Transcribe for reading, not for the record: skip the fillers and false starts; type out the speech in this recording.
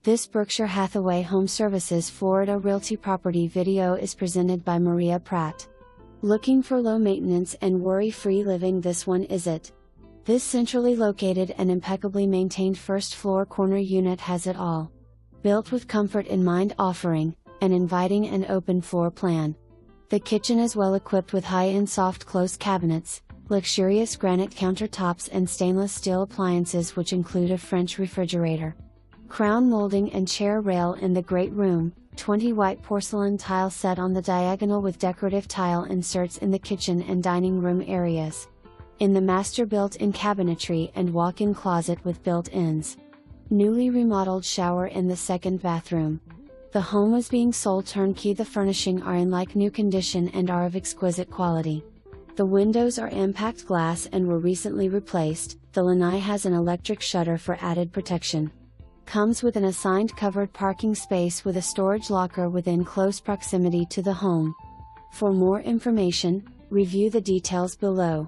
This Berkshire Hathaway HomeServices Florida Realty property video is presented by Maria Pratt. Looking for low maintenance and worry-free living? This one is it. This centrally located and impeccably maintained first floor corner unit has it all. Built with comfort in mind, offering an inviting and open floor plan. The kitchen is well equipped with high-end soft close cabinets, luxurious granite countertops and stainless steel appliances which include a French refrigerator. Crown molding and chair rail in the great room, 20 white porcelain tile set on the diagonal with decorative tile inserts in the kitchen and dining room areas. In the master built-in cabinetry and walk-in closet with built-ins. Newly remodeled shower in the second bathroom. The home was being sold turnkey. The furnishing are in like new condition and are of exquisite quality. The windows are impact glass and were recently replaced. The lanai has an electric shutter for added protection. Comes with an assigned covered parking space with a storage locker within close proximity to the home. For more information, review the details below.